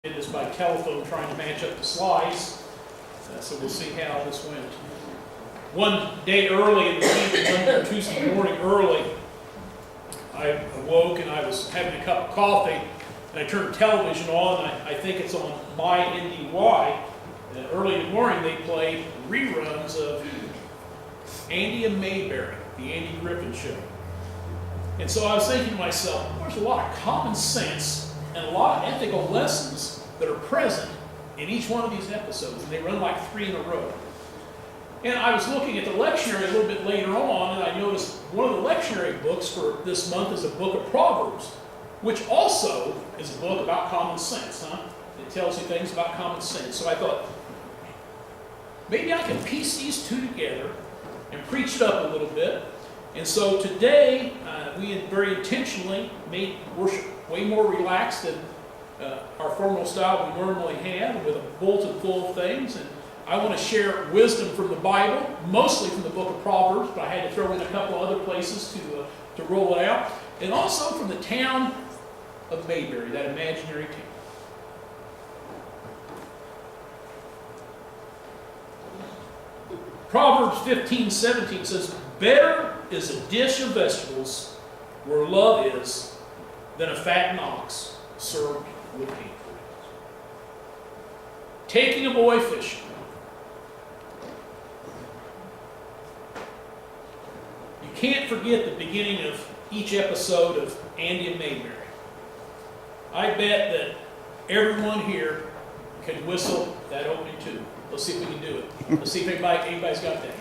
did this by telephone trying to match up the slides, so we'll see how this went. One day early in the evening, one Tuesday morning early, I awoke and I was having a cup of coffee, and I turned the television on, and I think it's on My NDY. Early in the morning, they played reruns of Andy and Mayberry, the Andy Griffin Show. And so I was thinking to myself, there's a lot of common sense and a lot of ethical lessons that are present in each one of these episodes, and they run like 3 in a row. And I was looking at the lectionary a little bit later on, and I noticed one of the lectionary books for this month is a book of Proverbs, which also is a book about common sense, It tells you things about common sense. So I thought, maybe I can piece these two together and preach it up a little bit. And so today, we very intentionally made worship way more relaxed than our formal style we normally have, with a bulletin full of things. And I want to share wisdom from the Bible, mostly from the book of Proverbs, but I had to throw in a couple other places to roll it out. And also from the town of Mayberry, that imaginary town. Proverbs 15:17 says, "Better is a dish of vegetables where love is than a fattened ox served with meat." Taking a boy fishing. You can't forget the beginning of each episode of Andy and Mayberry. I bet that everyone here can whistle that opening tune. Let's see if we can do it. Let's see if anybody's got that.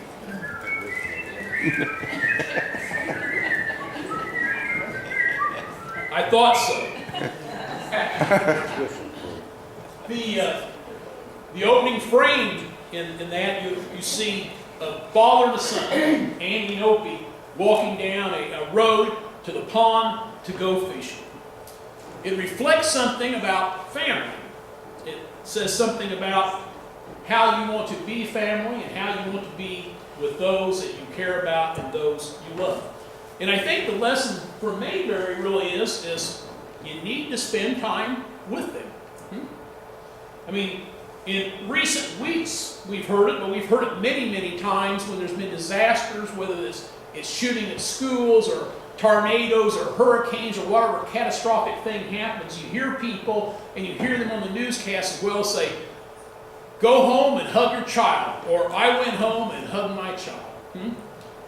I thought so. The opening frame in that, you see a father and a son, Andy and Opie, walking down a road to the pond to go fishing. It reflects something about family. It says something about how you want to be family and how you want to be with those that you care about and those you love. And I think the lesson for Mayberry really is you need to spend time with them. I mean, in recent weeks we've heard it, but we've heard it many, many times when there's been disasters, whether it's shooting at schools or tornadoes or hurricanes or whatever catastrophic thing happens. You hear people, and you hear them on the newscast as well, say, "Go home and hug your child," or "I went home and hugged my child."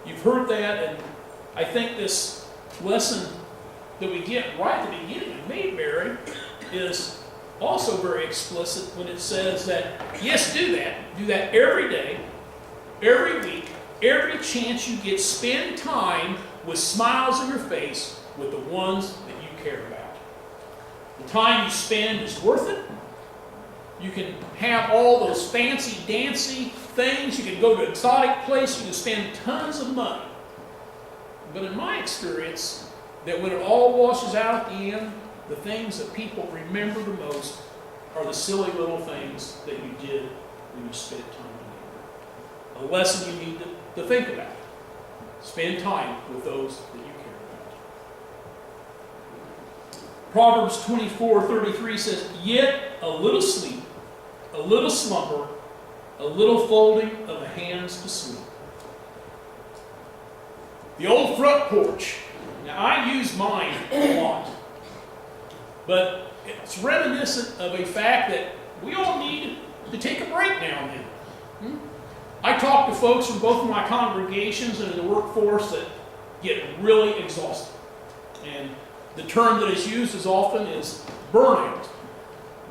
You've heard that, and I think this lesson that we get right at the beginning of Mayberry is also very explicit when it says that, yes, do that every day, every week, every chance you get. Spend time with smiles on your face with the ones that you care about. The time you spend is worth it. You can have all those fancy dancy things. You can go to an exotic place. You can spend tons of money. But in my experience, that when it all washes out at the end, the things that people remember the most are the silly little things that you did when you spent time together. A lesson you need to think about. Spend time with those that you care about. Proverbs 24:33 says, "Yet a little sleep, a little slumber, a little folding of the hands to sleep." The old front porch. Now, I use mine a lot, but it's reminiscent of a fact that we all need to take a break now and then. I talk to folks from both of my congregations and in the workforce that get really exhausted. And the term that is used as often is burnout.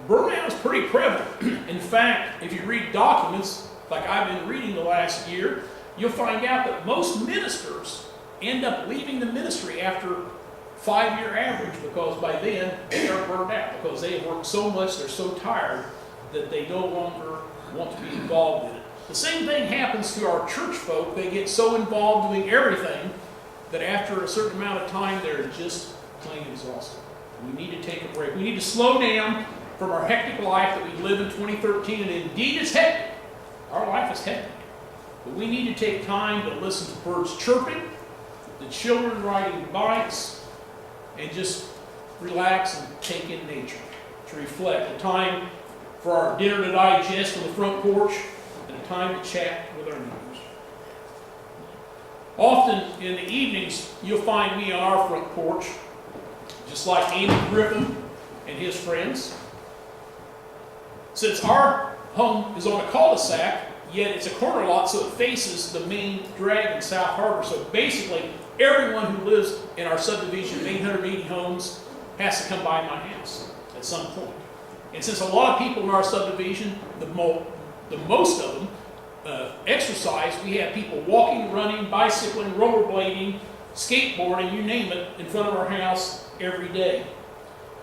Burnout is pretty prevalent. In fact, if you read documents, like I've been reading the last year, you'll find out that most ministers end up leaving the ministry after 5-year average, because by then they are burned out, because they have worked so much, they're so tired that they no longer want to be involved in it. The same thing happens to our church folk. They get so involved doing everything that after a certain amount of time, they're just plain exhausted. We need to take a break. We need to slow down from our hectic life that we live in 2013, and indeed it's hectic. Our life is hectic. But we need to take time to listen to birds chirping, the children riding bikes, and just relax and take in nature. to reflect, a time for our dinner to digest on the front porch, and a time to chat with our neighbors. Often in the evenings, you'll find me on our front porch, just like Andy Griffin and his friends. Since our home is on a cul-de-sac, yet it's a corner lot, so it faces the main drag in South Harbor. So basically, everyone who lives in our subdivision of 880 homes has to come by my house at some point. And since a lot of people in our subdivision, the most of them, exercise, we have people walking, running, bicycling, rollerblading, skateboarding, you name it, in front of our house every day.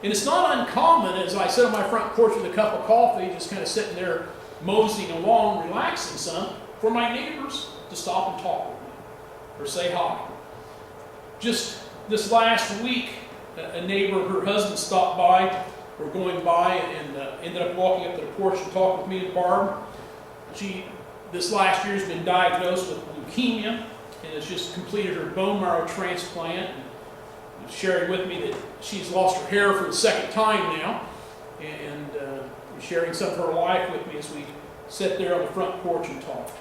And it's not uncommon, as I sit on my front porch with a cup of coffee, just kind of sitting there moseying along, relaxing some, for my neighbors to stop and talk with me or say hi. Just this last week, a neighbor, her husband stopped by, or going by, and ended up walking up to the porch and talking with me and Barb. She, this last year, has been diagnosed with leukemia and has just completed her bone marrow transplant. And sharing with me that she's lost her hair for the second time now, and sharing some of her life with me as we sat there on the front porch and talked.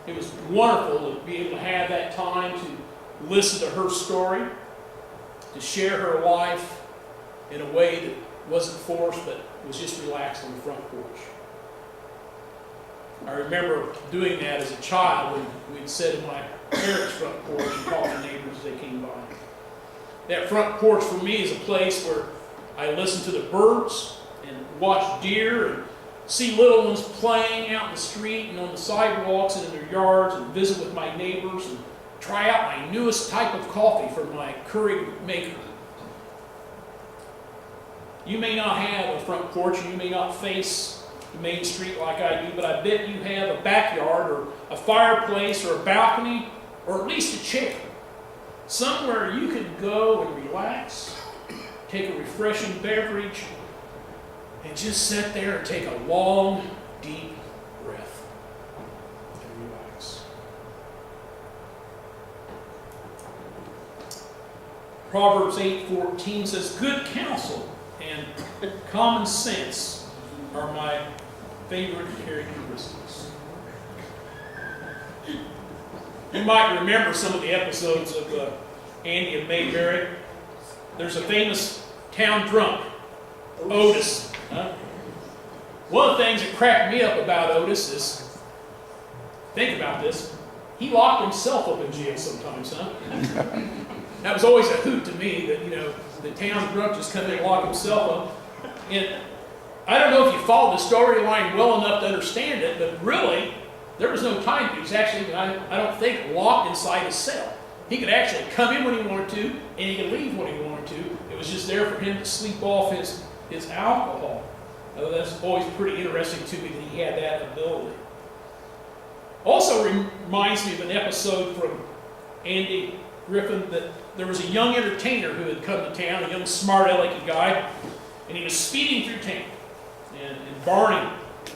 It was wonderful to be able to have that time to listen to her story, to share her life in a way that wasn't forced, but was just relaxed on the front porch. I remember doing that as a child when we'd sit in my parents' front porch and talk to neighbors as they came by. That front porch for me is a place where I listen to the birds and watch deer and see little ones playing out in the street and on the sidewalks and in their yards, and visit with my neighbors and try out my newest type of coffee from my Keurig maker. You may not have a front porch and you may not face the main street like I do, but I bet you have a backyard or a fireplace or a balcony or at least a chair. Somewhere you can go and relax, take a refreshing beverage, and just sit there and take a long, deep breath and relax. Proverbs 8:14 says, "Good counsel and common sense are my favorite characteristics." You might remember some of the episodes of Andy and Mayberry. There's a famous town drunk, Otis. One of the things that cracked me up about Otis is, think about this, he locked himself up in jail sometimes, huh? That was always a hoot to me that, the town drunk just come in and lock himself up. And I don't know if you followed the storyline well enough to understand it, but really, there was no time. He was actually, I don't think, locked inside his cell. He could actually come in when he wanted to, and he could leave when he wanted to. It was just there for him to sleep off his alcohol. That's always pretty interesting to me that he had that ability. Also reminds me of an episode from Andy Griffin that there was a young entertainer who had come to town, a young smart alecky guy, and he was speeding through town. And Barney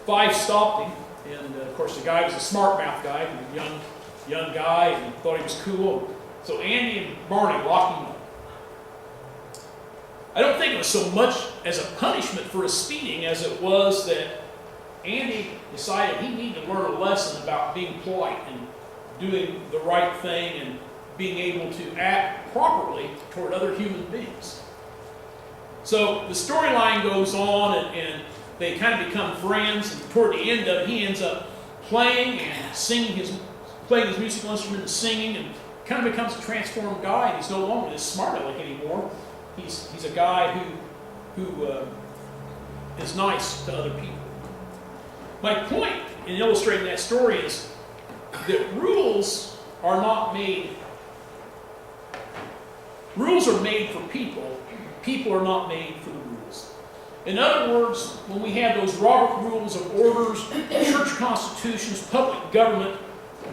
Fife stopped him. And of course, the guy was a smart mouth guy, a young guy, and thought he was cool. So Andy and Barney locked him up. I don't think it was so much as a punishment for his speeding as it was that Andy decided he needed to learn a lesson about being polite and doing the right thing and being able to act properly toward other human beings. So the storyline goes on, and they kind of become friends, and toward the end of it, he ends up playing and singing playing his musical instrument and singing, and kind of becomes a transformed guy, and he's no longer this smart aleck anymore. He's a guy who is nice to other people. My point in illustrating that story is that rules are not made. Rules are made for people. People are not made for the rules. In other words, when we have those Robert Rules of Orders, church constitutions, public government,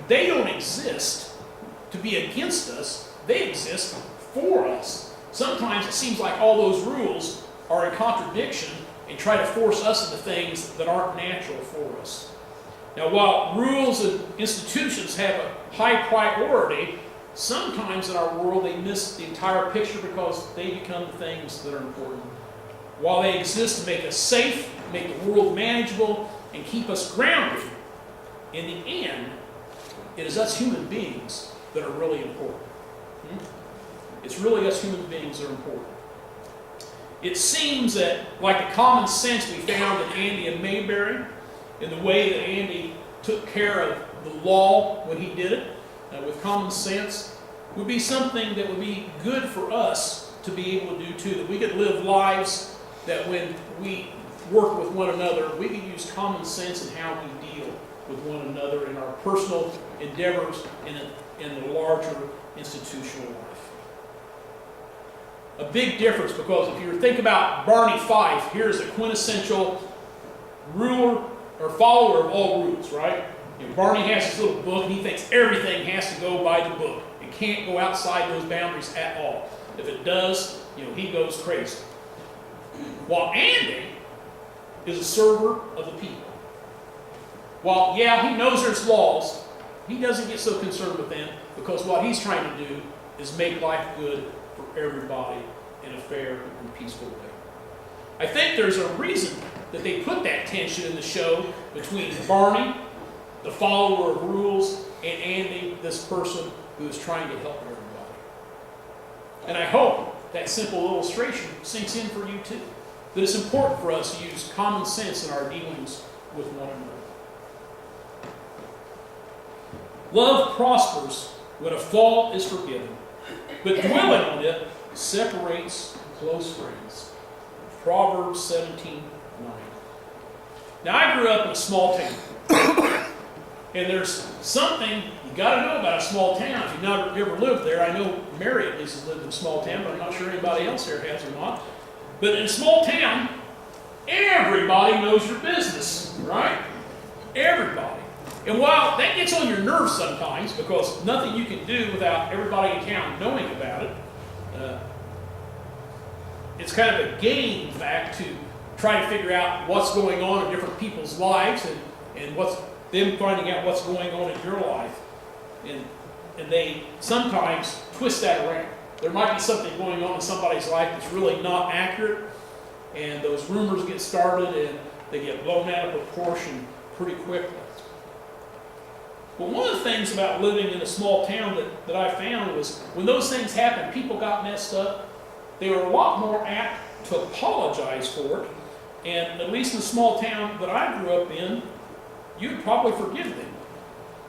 they don't exist to be against us. They exist for us. Sometimes it seems like all those rules are in contradiction and try to force us into things that aren't natural for us. Now, while rules and institutions have a high priority, sometimes in our world they miss the entire picture because they become the things that are important. while they exist to make us safe, make the world manageable, and keep us grounded, in the end, it is us human beings that are really important. It's really us human beings that are important. It seems that, like the common sense we found in Andy and Mayberry, in the way that Andy took care of the law when he did it, with common sense, would be something that would be good for us to be able to do too. That we could live lives that when we work with one another, we could use common sense in how we deal with one another in our personal endeavors and in the larger institutional life. A big difference, because if you think about Barney Fife, here's a quintessential ruler or follower of all rules, right? Barney has his little book, and he thinks everything has to go by the book. It can't go outside those boundaries at all. If it does, he goes crazy. While Andy is a server of the people. While, he knows there's laws, he doesn't get so concerned with them, because what he's trying to do is make life good for everybody in a fair and peaceful way. I think there's a reason that they put that tension in the show between Barney, the follower of rules, and Andy, this person who is trying to help everybody. And I hope that simple illustration sinks in for you too. That it's important for us to use common sense in our dealings with one another. Love prospers when a fault is forgiven, but dwelling on it separates close friends. Proverbs 17:9. Now, I grew up in a small town. And there's something you got to know about a small town. If you've never ever lived there, I know Mary at least has lived in a small town, but I'm not sure anybody else here has or not. But in a small town, everybody knows your business, right? Everybody. And while that gets on your nerves sometimes, because nothing you can do without everybody in town knowing about it, it's kind of a game, in fact, to try to figure out what's going on in different people's lives and what's them finding out what's going on in your life. And they sometimes twist that around. There might be something going on in somebody's life that's really not accurate, and those rumors get started and they get blown out of proportion pretty quickly. But one of the things about living in a small town that I found was when those things happened, people got messed up, they were a lot more apt to apologize for it. And at least in the small town that I grew up in, you'd probably forgive them.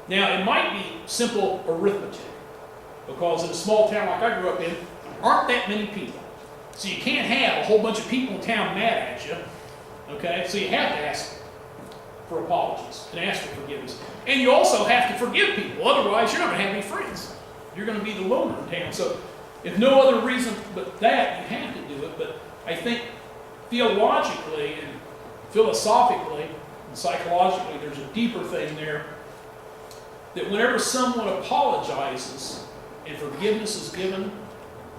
Now, it might be simple arithmetic, because in a small town like I grew up in, there aren't that many people. So you can't have a whole bunch of people in town mad at you. Okay? So you have to ask for apologies and ask for forgiveness. And you also have to forgive people. Otherwise, you're not going to have any friends. You're going to be the loner in town. So if no other reason but that, you have to do it. But I think theologically and philosophically and psychologically, there's a deeper thing there, that whenever someone apologizes and forgiveness is given,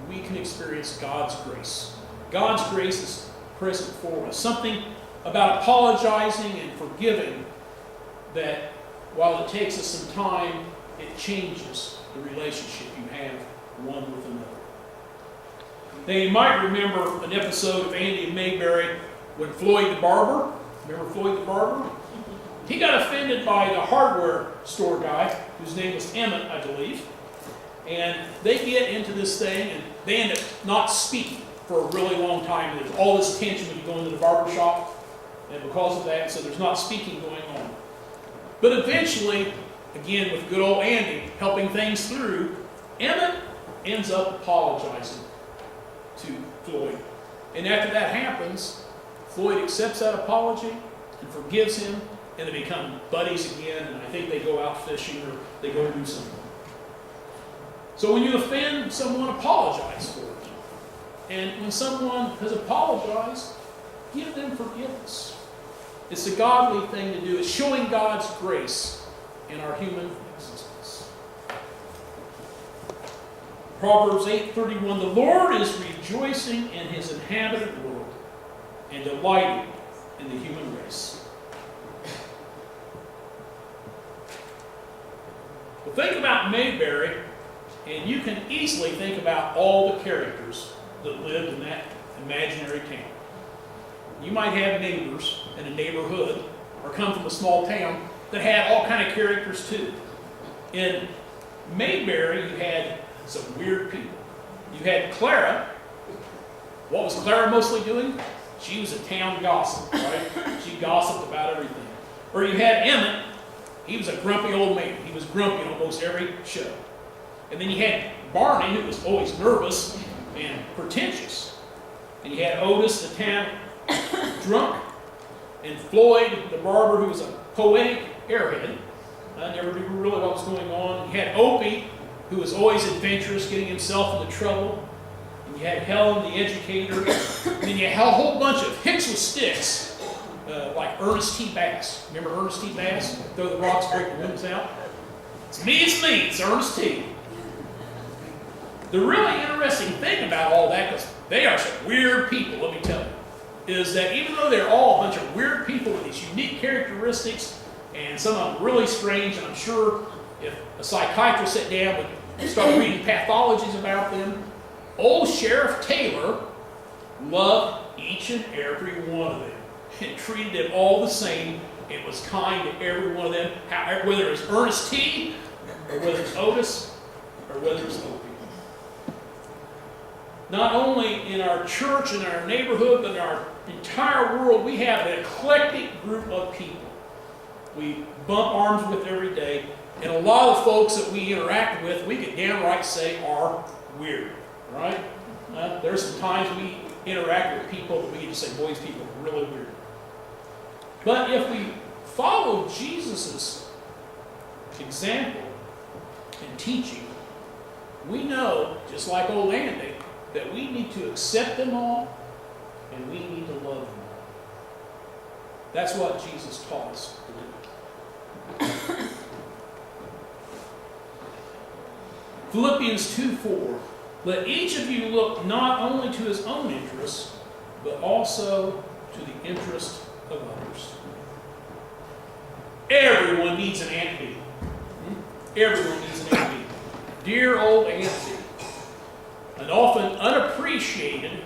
we can experience God's grace. God's grace is present for us. Something about apologizing and forgiving that, while it takes us some time, it changes the relationship you have one with another. Now, you might remember an episode of Andy and Mayberry when Floyd the barber, remember Floyd the barber? He got offended by the hardware store guy, whose name was Emmett, I believe. And they get into this thing, and they end up not speaking for a really long time. There's all this tension when you go into the barber shop, and because of that, so there's not speaking going on. But eventually, again, with good old Andy helping things through, Emmett ends up apologizing to Floyd. And after that happens, Floyd accepts that apology and forgives him, and they become buddies again, and I think they go out fishing or they go do something. So when you offend someone, apologize for it. And when someone has apologized, give them forgiveness. It's a godly thing to do. It's showing God's grace in our human existence. Proverbs 8:31, the Lord is rejoicing in his inhabited world and delighting in the human race. Well, think about Mayberry, and you can easily think about all the characters that lived in that imaginary town. you might have neighbors in a neighborhood or come from a small town that had all kind of characters too. In Mayberry, you had some weird people. You had Clara. What was Clara mostly doing? She was a town gossip, right? She gossiped about everything. Or you had Emmett. He was a grumpy old man. He was grumpy on almost every show. And then you had Barney, who was always nervous and pretentious. And you had Otis, the town drunk, and Floyd, the barber, who was a poetic airhead. I never knew really what was going on. You had Opie, who was always adventurous, getting himself into trouble. And you had Helen, the educator. And then you had a whole bunch of hicks with sticks, like Ernest T. Bass. Remember Ernest T. Bass? Throw the rocks, break the windows out. It's me, it's Ernest T. The really interesting thing about all that, because they are some weird people, let me tell you, is that even though they're all a bunch of weird people with these unique characteristics, and some of them really strange, and I'm sure if a psychiatrist sat down and started reading pathologies about them, old Sheriff Taylor loved each and every one of them and treated them all the same and was kind to every one of them, whether it's Ernest T, or whether it's Otis, or whether it's Opie. Not only in our church and our neighborhood, but in our entire world, we have an eclectic group of people we bump arms with every day, and a lot of folks that we interact with, we could downright say are weird, right? There's some times we interact with people that we can just say, boy, these people are really weird. But if we follow Jesus' example and teaching, we know, just like old Andy, that we need to accept them all and we need to love them all. That's what Jesus taught us to do. Philippians 2:4. Let each of you look not only to his own interests, but also to the interest of others. Everyone needs an Aunt B. Everyone needs an Aunt B. Dear old Aunt B. An often unappreciated,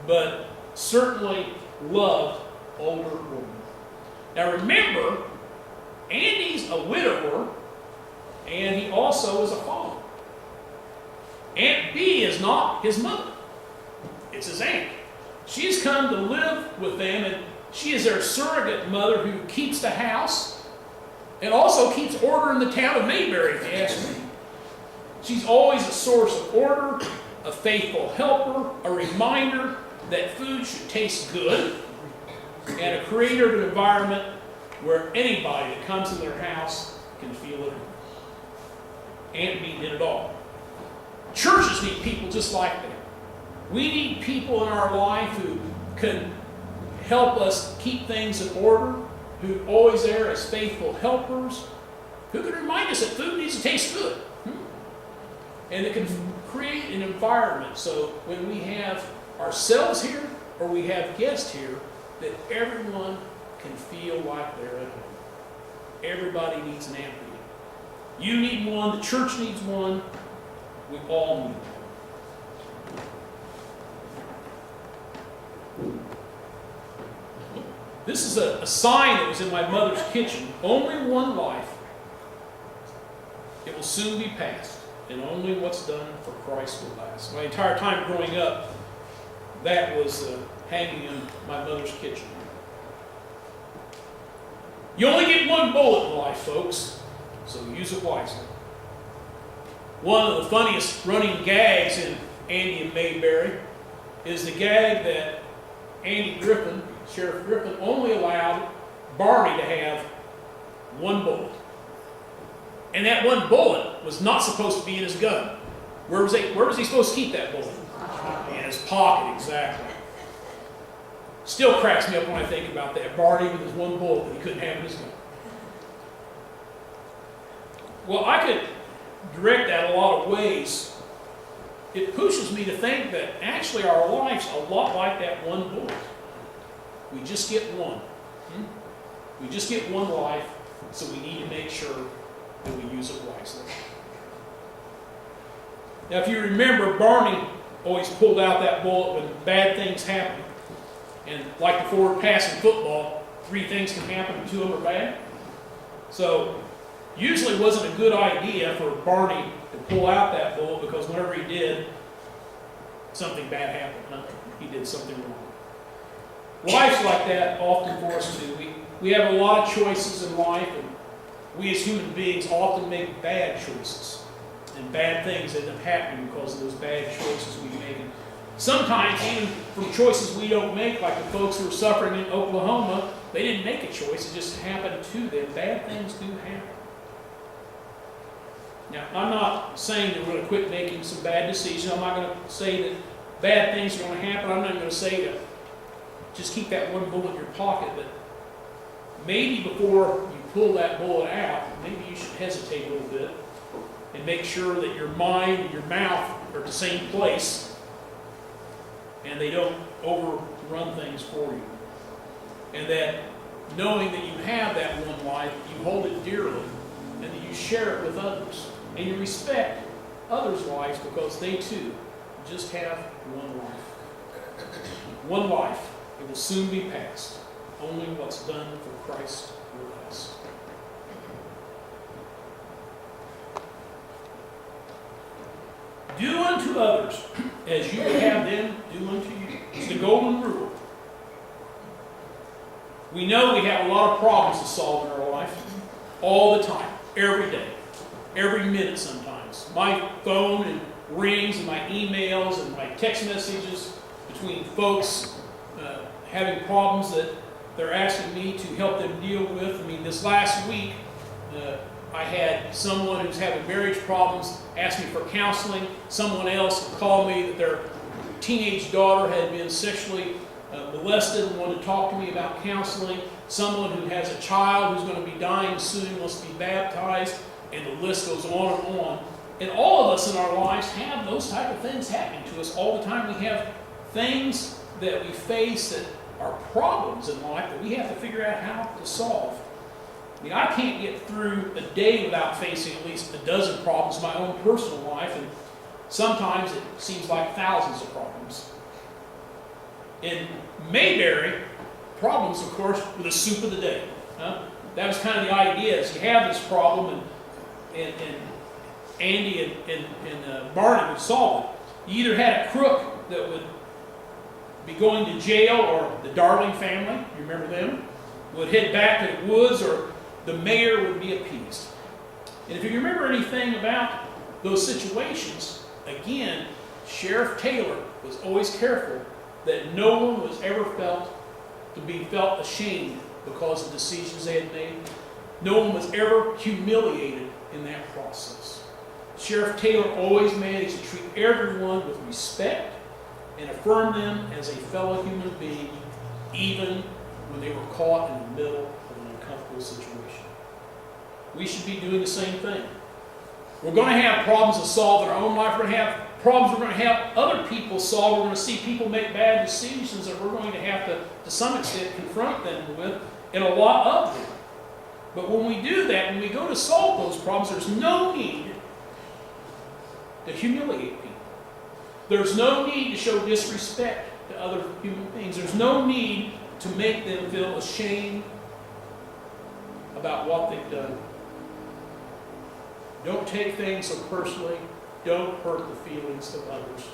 but certainly loved older woman. Now remember, Andy's a widower, and he also is a father. Aunt B is not his mother. It's his aunt. She's come to live with them, and she is their surrogate mother who keeps the house and also keeps order in the town of Mayberry, if you ask me. She's always a source of order, a faithful helper, a reminder that food should taste good, and a creator of an environment where anybody that comes in their house can feel it. Aunt B did it all. Churches need people just like that. We need people in our life who can help us keep things in order, who are always there as faithful helpers, who can remind us that food needs to taste good. And it can create an environment so when we have ourselves here or we have guests here, that everyone can feel like they're at home. Everybody needs an Aunt B. You need one, the church needs one, we all need one. This is a sign that was in my mother's kitchen. Only one life. It will soon be past, and only what's done for Christ will last. My entire time growing up, that was hanging in my mother's kitchen. You only get one bullet in life, folks, so use it wisely. One of the funniest running gags in Andy and Mayberry is the gag that Andy Griffin, Sheriff Griffin, only allowed Barney to have one bullet. And that one bullet was not supposed to be in his gun. Where was he supposed to keep that bullet? In his pocket, exactly. Still cracks me up when I think about that. Barney with his one bullet that he couldn't have in his gun. Well, I could direct that a lot of ways. It pushes me to think that actually our life's a lot like that one bullet. We just get one. We just get one life, so we need to make sure that we use it wisely. Now, if you remember, Barney always pulled out that bullet when bad things happened. And like the forward pass in football, 3 things can happen and 2 of them are bad. So usually it wasn't a good idea for Barney to pull out that bull, because whenever he did, something bad happened. Huh? He did something wrong. Life's like that often for us too. We have a lot of choices in life, and we as human beings often make bad choices. And bad things end up happening because of those bad choices we make. And sometimes even from choices we don't make, like the folks who are suffering in Oklahoma, they didn't make a choice, it just happened to them. Bad things do happen. Now, I'm not saying that we're going to quit making some bad decisions. I'm not going to say that bad things are going to happen. I'm not going to say that just keep that one bullet in your pocket. But maybe before you pull that bullet out, maybe you should hesitate a little bit and make sure that your mind and your mouth are at the same place and they don't overrun things for you. And that knowing that you have that one life, you hold it dearly, and that you share it with others. And you respect others' lives because they too just have one life. One life. It will soon be past. Only what's done for Christ will last. Do unto others as you would have them do unto you. It's the golden rule. We know we have a lot of problems to solve in our life all the time, every day, every minute sometimes. My phone rings and my emails and my text messages between folks having problems that they're asking me to help them deal with. I mean, this last week, I had someone who's having marriage problems ask me for counseling. Someone else called me that their teenage daughter had been sexually molested and wanted to talk to me about counseling. Someone who has a child who's going to be dying soon, wants to be baptized, and the list goes on and on. And all of us in our lives have those type of things happening to us all the time. We have things that we face that are problems in life that we have to figure out how to solve. I mean, I can't get through a day without facing at least a dozen problems in my own personal life, and sometimes it seems like thousands of problems. In Mayberry, problems, of course, were the soup of the day. Huh? That was kind of the idea, is you have this problem, and Andy and Barney would solve it. You either had a crook that would be going to jail, or the Darling family, you remember them, would head back to the woods, or the mayor would be appeased. And if you remember anything about those situations, again, Sheriff Taylor was always careful that no one was ever felt ashamed because of decisions they had made. No one was ever humiliated in that process. Sheriff Taylor always managed to treat everyone with respect and affirm them as a fellow human being, even when they were caught in the middle of an uncomfortable situation. We should be doing the same thing. We're going to have problems to solve in our own life. We're going to have problems we're going to have other people solve. We're going to see people make bad decisions that we're going to have to some extent, confront them with, and a lot of them. But when we do that, when we go to solve those problems, there's no need to humiliate people. There's no need to show disrespect to other human beings. There's no need to make them feel ashamed about what they've done. Don't take things so personally. Don't hurt the feelings of others.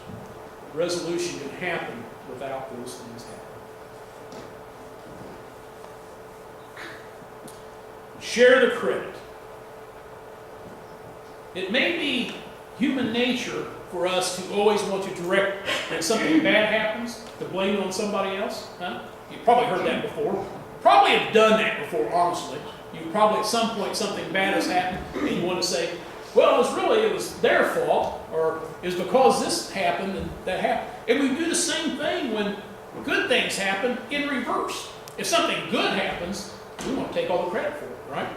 Resolution can happen without those things happening. Share the credit. It may be human nature for us to always want to direct when something bad happens, to blame it on somebody else. Huh? You've probably heard that before. Probably have done that before, honestly. You probably at some point something bad has happened and you want to say, well, it was their fault, or it was because this happened and that happened. And we do the same thing when good things happen in reverse. If something good happens, we want to take all the credit for it, right?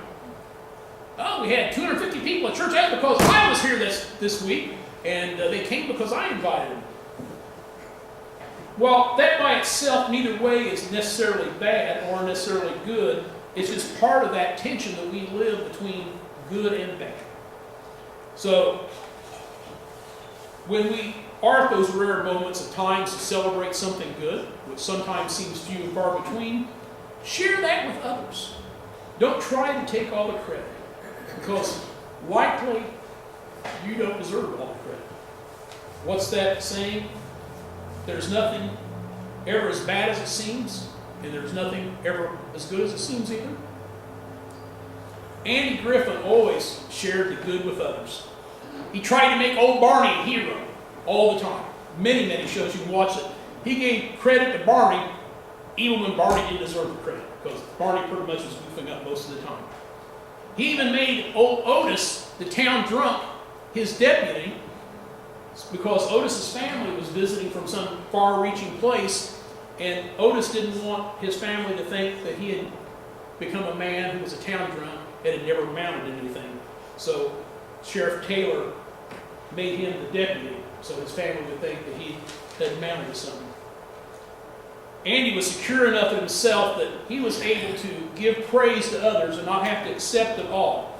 Oh, we had 250 people at church. That's because I was here this week, and they came because I invited them. Well, that by itself, neither way is necessarily bad or necessarily good. It's just part of that tension that we live between good and bad. So, when we are those rare moments of times to celebrate something good, which sometimes seems few and far between, share that with others. Don't try to take all the credit, because likely you don't deserve all the credit. What's that saying? There's nothing ever as bad as it seems, and there's nothing ever as good as it seems either. Andy Griffin always shared the good with others. He tried to make old Barney a hero all the time. Many, many shows you can watch it. He gave credit to Barney, even when Barney didn't deserve the credit, because Barney pretty much was goofing up most of the time. He even made old Otis, the town drunk, his deputy, because Otis's family was visiting from some far-reaching place, and Otis didn't want his family to think that he had become a man who was a town drunk and had never amounted to anything. So Sheriff Taylor made him the deputy, so his family would think that he had amounted to something. Andy was secure enough in himself that he was able to give praise to others and not have to accept it all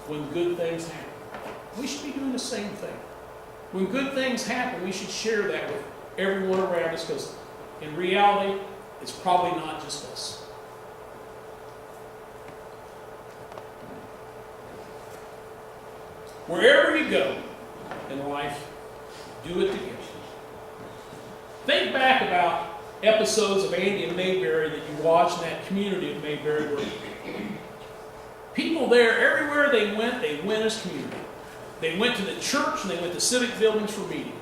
when good things happen. We should be doing the same thing. When good things happen, we should share that with everyone around us, because in reality, it's probably not just us. Wherever you go in life, do it together. Think back about episodes of Andy and Mayberry that you watched in that community of Mayberry, where people there, everywhere they went as community. They went to the church and they went to civic buildings for meeting.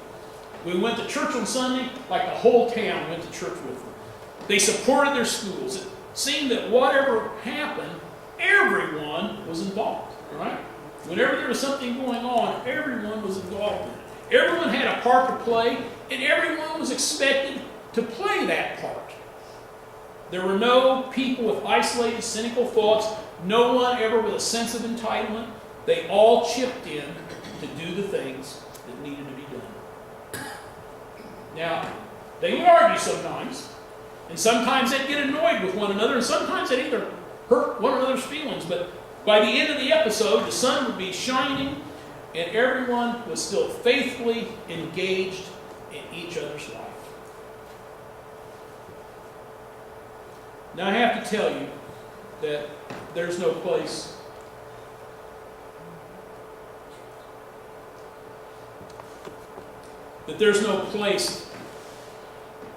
We went to church on Sunday, like the whole town went to church with them. They supported their schools. It seemed that whatever happened, everyone was involved, right? Whenever there was something going on, everyone was involved in it. Everyone had a part to play, and everyone was expected to play that part. There were no people with isolated, cynical thoughts, no one ever with a sense of entitlement. They all chipped in to do the things that needed to be done. Now, they would argue sometimes, and sometimes they'd get annoyed with one another, and sometimes they'd either hurt one another's feelings, but by the end of the episode, the sun would be shining, and everyone was still faithfully engaged in each other's life. Now, I have to tell you that there's no place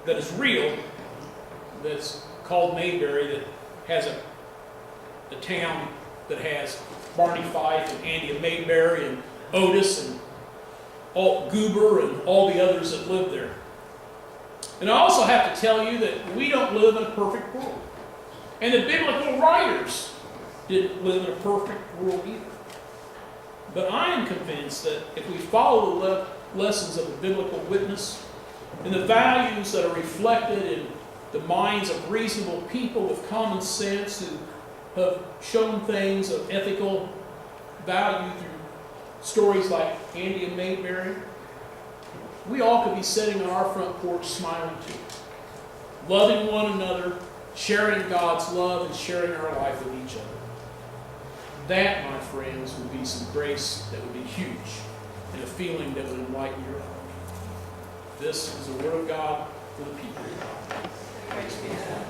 that is real, that's called Mayberry, that has a town that has Barney Fife and Andy and Mayberry and Otis and Goober and all the others that live there. And I also have to tell you that we don't live in a perfect world. And the biblical writers didn't live in a perfect world either. But I am convinced that if we follow the lessons of the biblical witness and the values that are reflected in the minds of reasonable people with common sense who have shown things of ethical value through stories like Andy and Mayberry, we all could be sitting on our front porch smiling too, loving one another, sharing God's love and sharing our life with each other. That, my friends, would be some grace that would be huge and a feeling that would enlighten your heart. This is the Word of God for the people of God. Praise be to God.